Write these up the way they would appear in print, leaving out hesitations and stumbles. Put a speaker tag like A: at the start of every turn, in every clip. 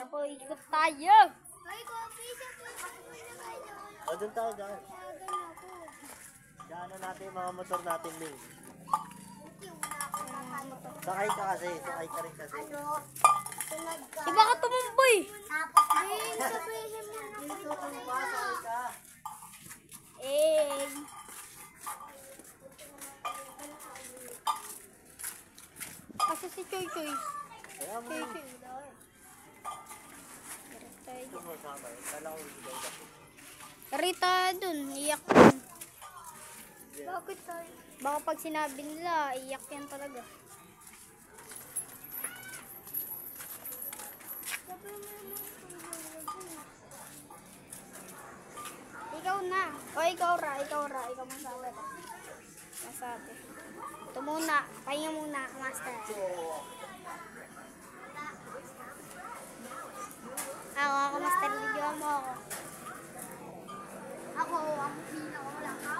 A: Tara po, ikot tayo.
B: Ay, coffee siya po.
C: O, doon tayo, dyan. Daan na natin yung mga motor natin, Ling. Sakay ka kasi, sakay ka rin kasi.
A: Di ba ka tumumboy?
B: Ay, sabihin mo na.
C: Sakay ka.
A: Eh. Kasi si Choy Choy.
C: Kaya mo,
A: Choy Choy.
C: ito mo sakay. Kala ko hindi daw kasi.
A: Rita dun, iyak dun.
B: Bakit tayo?
A: Baka pag sinabi nila, iyak yan talaga.
B: Sabihin mo naman.
A: Ikaw na. O ikaw ra. Ikaw masabi. Masabi. Ito muna. Pahinga muna, master. Ako, master. Video mo ako.
B: Ako, ang pinakawalang ka.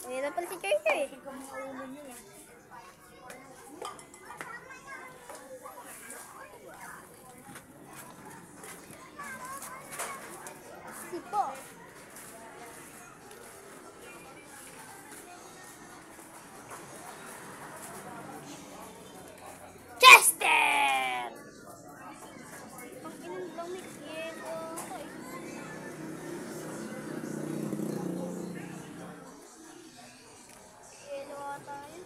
A: Ito pala si Choy Choy.
B: Sipo.
A: Chester! Ang inang lamig. Yelo ata yun.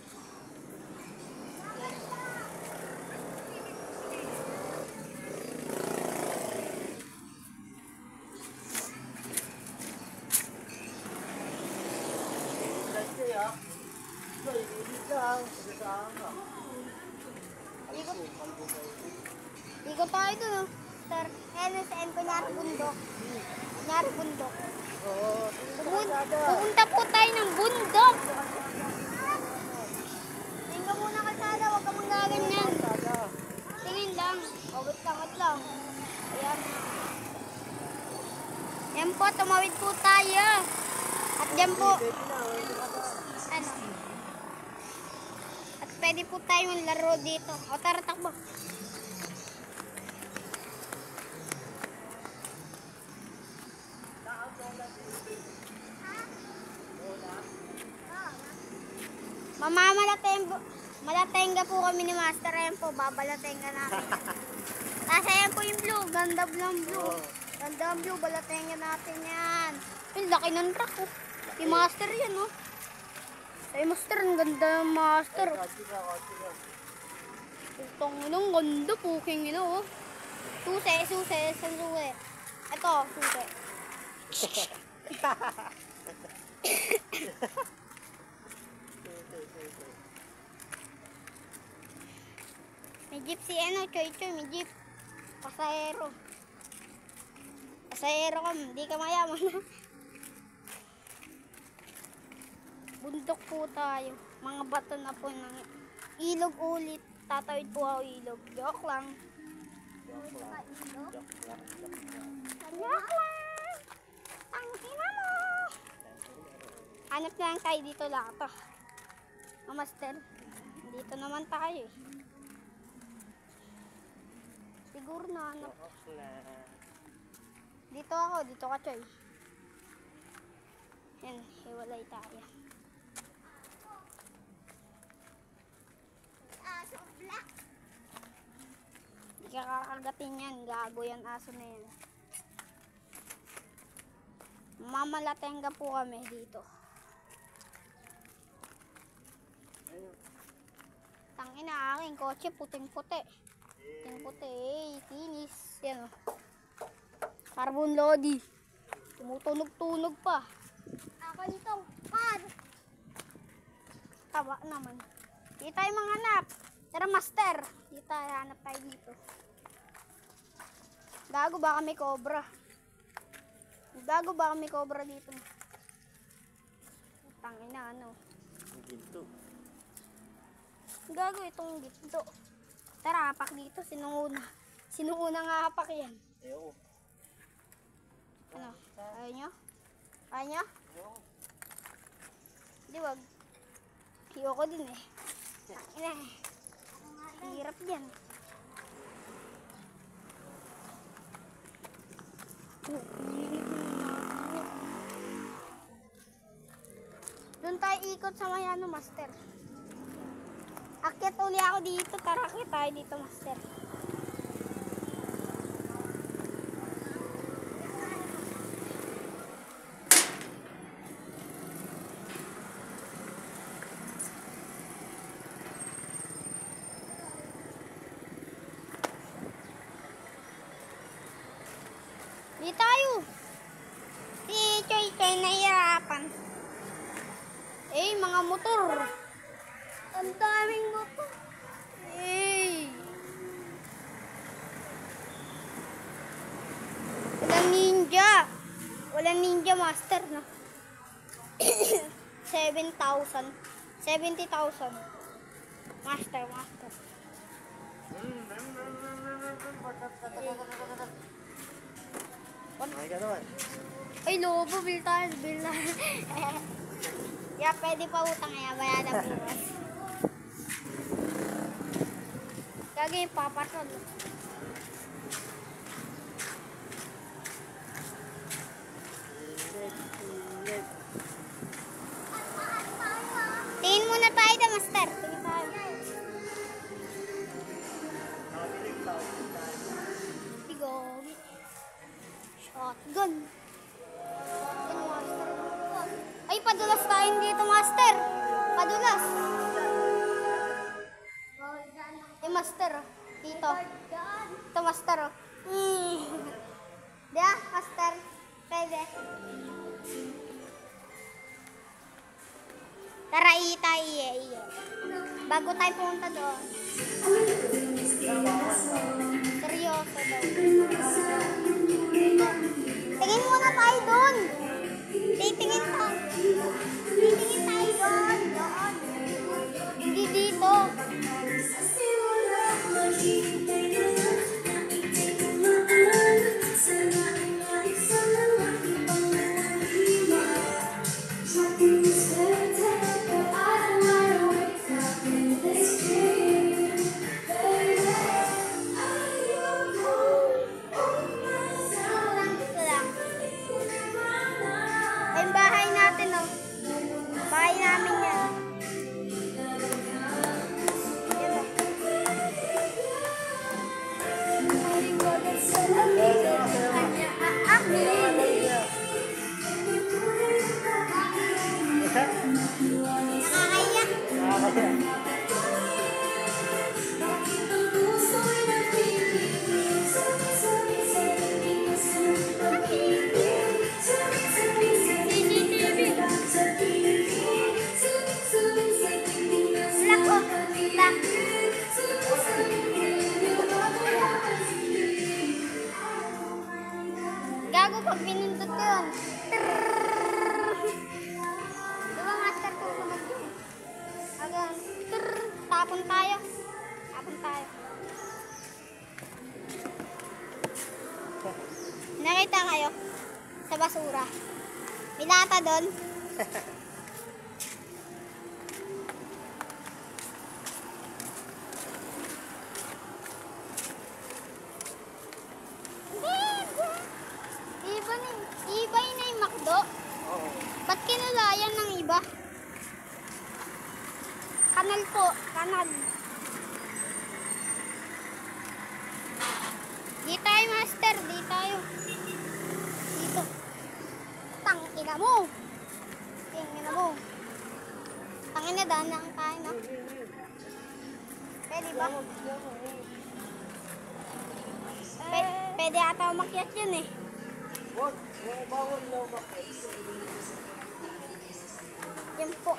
C: Ingat kayo, ha? Ito, init lang. Sasaan ka.
A: Ikaw tayo dun, oh. Sir, NSN, kunyari bundok. Kunyari bundok.
C: Oo.
A: Pupunta po tayo ng bundok. Tingin ka muna kalsada, huwag ka manggaganyan. Tingin lang. Awit lang. Ayan. Yan po, tumawid po tayo. At yan po, ano? At pwede po tayo laro dito. O tara, takbo. Malatenga po kami ni Master. Ayan po, babalatenga natin. Kasi ayan po yung blue. Ganda ng blue. Ganda ang blue, balatenga natin yan. Yung laki ng truck, oh. Yung Master yan, oh. Ay, Master, ang ganda ng Master. Itong inong ganda po, king ino, oh. Susi. Saan susi? Ito, susi. May jeep si Choy Choy, may jeep. Pasahero. Pasahero ka, hindi ka mayaman. Bundok po tayo. Mga bato na po ng ilog ulit. Tatawid po ako ilog. Joke lang. Ang ina mo. Hanap na lang tayo dito lahat. Master, dito naman tayo eh. Siguro na hanap. Dito ka Choy. Yan, hiwalay tayo.
B: Aso black.
A: Hindi ka kakagatin yan. Gago yan aso na yan. Mamalatenga po kami dito. Tangina, aking kotse puting-puti. Puting-puti, kinis. Yan o. Carbon lodi. Tumutunog-tunog pa.
B: Ako nitong pad.
A: Taba naman. Di tayo manghanap. Tara, Master. Di tayo hanap tayo dito. Gago, baka may cobra. Gago, baka may cobra dito. Tangina, ano.
C: Ginto.
A: Gago, itong ginto. Tara, hapak dito. Sinong una nga hapak yan?
C: Eyo.
A: Ano? Ayaw nyo? Ayaw nyo? Ayoko din eh. Ina eh. Hirap yan. Doon tayo ikot sa may ano, master. Akyat uli ako dito. Tara, akyat tayo dito, master. Di tayo. Si Choy Choy nahihirapan. Eh, mga motor. Ang daming motor. Eh. Walang ninja. Walang ninja master, no? 7,000. 70,000. Master.
C: Ay, gano'n.
A: Ay, lobo, bil tayo. Yeah, pwede pa utang kaya bayaran bukas. Gagawin papasol. Tingin muna tayo da, master. Tingin tayo. Bigogi. Shotgun. Ay, padulas tayo dito, master. Padulas. Eh, master. Dito. Ito, master. Diya, master. Pwede. Tara, iye. Bago tayo pumunta doon. Seryoso daw. Tingin muna tayo doon. Titingin tayo doon. Hindi dito. Ito lang. Ay, bahay natin, oh. Bahay namin yan. Yan, oh. Nakakaya. Gago pag pinindot ko yun. Diba master ko sunog yun? Hanggang tapon tayo. Nakita kayo sa basura. May lata doon. Iba na yung McDo. Ba't kinulayan ng iba? Kanal po. Di tayo, master. Di tayo. Dito. Tangina mo. Tangina, daan lang tayo, no? Pwede ba? Pwede ata umakyat yun eh.
C: Wag, bawal na umakit.
A: Yan po.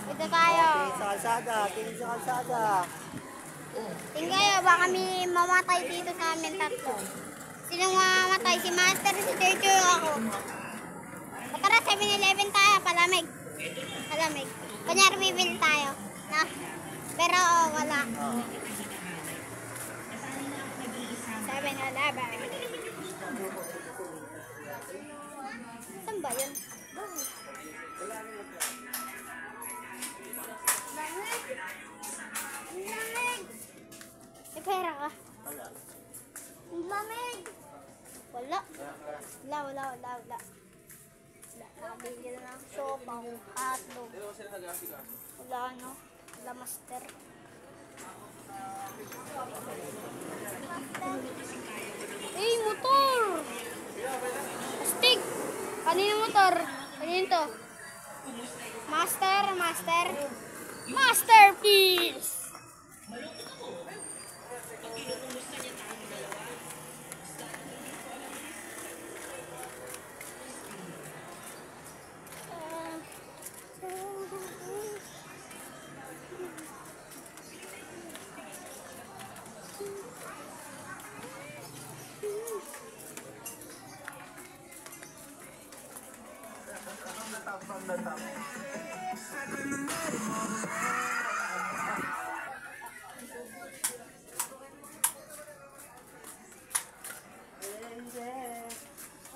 A: Ito tayo.
C: Tingin sa kalsada.
A: Tingin kayo, baka may mamatay dito sa amin tatlo. Sinong mamamatay? Si Master, si Teacher, ako. O tara, 7-Eleven tayo. Malamig. Malamig. Kunyari bibili tayo. No? Pero wala. 7-Eleven. Saan ba yun?
B: Lamig. Lamig.
A: May pera ka?
B: Lamig.
A: Wala. Wala. Nakabili na ng sopa, hotdog. Wala, no? Wala, master. Eh, motor! Astig! Kanino motor? Kanino to? Masterpiece!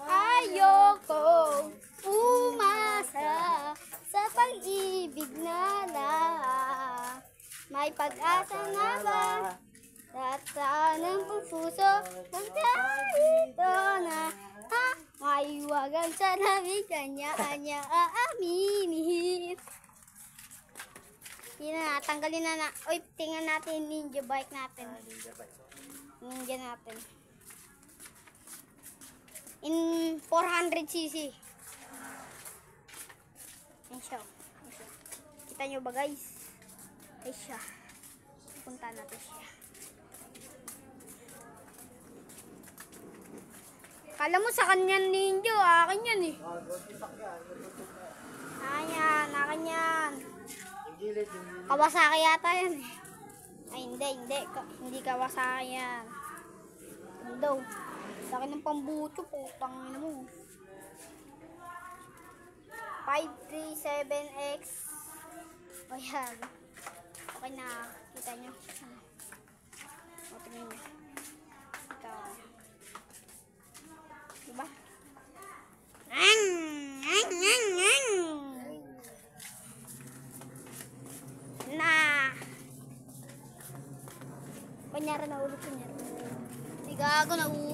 A: Ayoko umasa sa pag-ibig na lang. May pag-asa na ba? At saan ang puso ng dito na may wagang sa lamig kanya-kanya aaminin. Tanggalin na. Oy, tingnan natin yung ninja bike natin. Ninja natin. In 400cc. Ayan siya. Kita nyo ba guys? Ayan siya. Punta natin siya. Kala mo sa kanya ninja, akin yan eh. Akin yan. Kawasaki yata yan eh. Ay hindi. Hindi Kawasaki yan. Daw. Laki ng pambuto, putang ina mo. 537X. O yan. Okay na. Kita nyo. O, tingnan nyo. Ito. Diba? Na. Kunyari na ulo. Hindi gago na ulo.